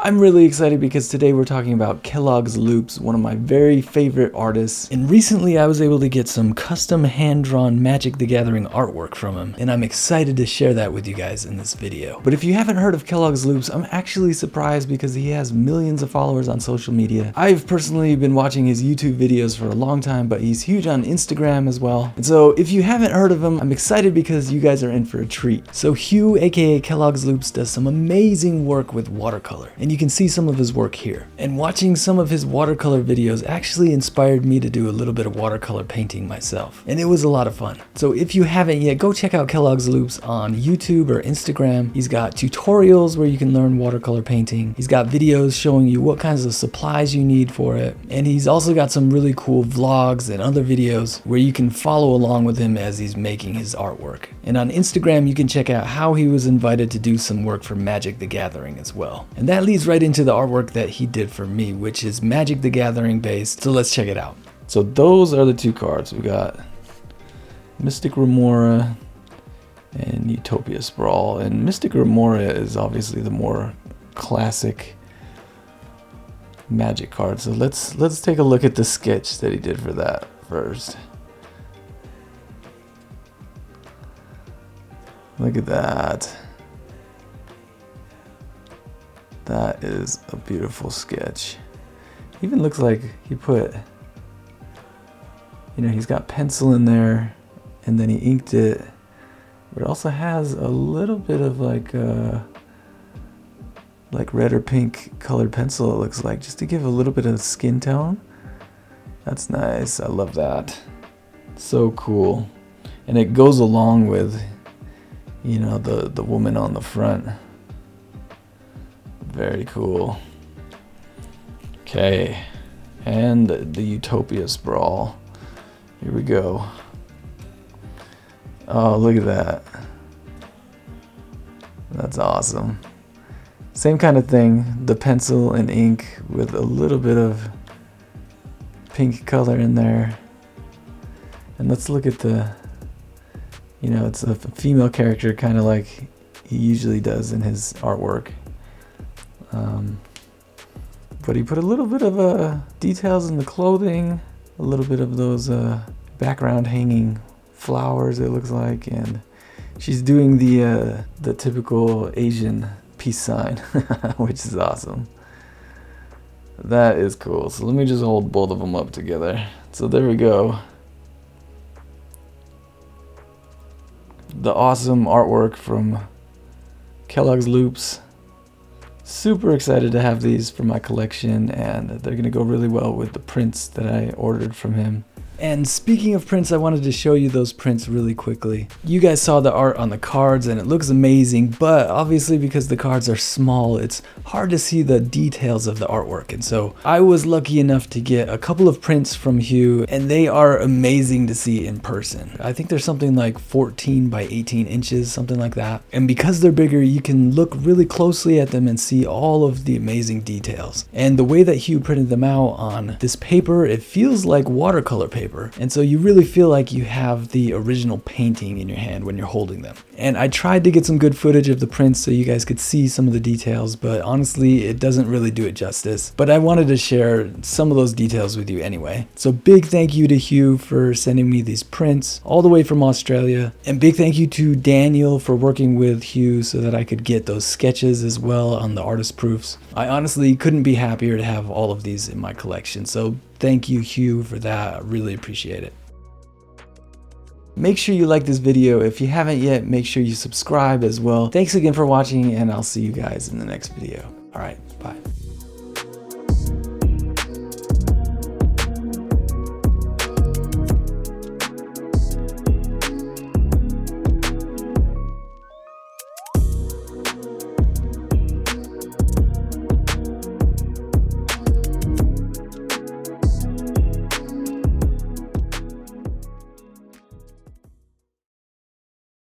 I'm really excited because today we're talking about kelogsloops, one of my very favorite artists. And recently I was able to get some custom hand-drawn Magic the Gathering artwork from him, and I'm excited to share that with you guys in this video. But if you haven't heard of kelogsloops, I'm actually surprised because he has millions of followers on social media. I've personally been watching his YouTube videos for a long time, but he's huge on Instagram as well. And so if you haven't heard of him, I'm excited because you guys are in for a treat. So Hugh, aka kelogsloops, does some amazing work with watercolor, and you can see some of his work here. And watching some of his watercolor videos actually inspired me to do a little bit of watercolor painting myself, and it was a lot of fun. So if you haven't yet, go check out kelogsloops on YouTube or Instagram. He's got tutorials where you can learn watercolor painting. He's got videos showing you what kinds of supplies you need for it, and he's also got some really cool vlogs and other videos where you can follow along with him as he's making his artwork. And on Instagram you can check out how he was invited to do some work for Magic the Gathering as well. And that leads right into the artwork that he did for me, which is Magic the Gathering based. So let's check it out. So those are the two cards. We got Mystic Remora and Utopia Sprawl. And Mystic Remora is obviously the more classic Magic card. So let's take a look at the sketch that he did for that first. Look at that. That is a beautiful sketch. Even looks like he put, he's got pencil in there and then he inked it. But it also has a little bit of like red or pink colored pencil, it looks like, just to give a little bit of skin tone. That's nice. I love that. So cool. And it goes along with, the woman on the front. Very cool. Okay, and the Utopia Sprawl. Here we go. Oh, look at that. That's awesome. Same kind of thing, the pencil and ink with a little bit of pink color in there. And let's look at the, it's a female character, kind of like he usually does in his artwork. But he put a little bit of details in the clothing, a little bit of those background hanging flowers, it looks like, and she's doing the typical Asian peace sign, which is awesome. That is cool. So let me just hold both of them up together. So there we go. The awesome artwork from kelogsloops. Super excited to have these for my collection, and they're gonna go really well with the prints that I ordered from him. And speaking of prints, I wanted to show you those prints really quickly. You guys saw the art on the cards and it looks amazing, but obviously because the cards are small, it's hard to see the details of the artwork. And so I was lucky enough to get a couple of prints from Hugh, and they are amazing to see in person. I think there's something like 14 by 18 inches, something like that. And because they're bigger, you can look really closely at them and see all of the amazing details. And the way that Hugh printed them out on this paper, it feels like watercolor paper. And so you really feel like you have the original painting in your hand when you're holding them. And I tried to get some good footage of the prints so you guys could see some of the details, but honestly, it doesn't really do it justice. But I wanted to share some of those details with you anyway. So big thank you to Hugh for sending me these prints all the way from Australia. And big thank you to Daniel for working with Hugh so that I could get those sketches as well on the artist proofs. I honestly couldn't be happier to have all of these in my collection. So thank you, Hugh, for that. I really appreciate it. Make sure you like this video. If you haven't yet, make sure you subscribe as well. Thanks again for watching, and I'll see you guys in the next video. All right, bye.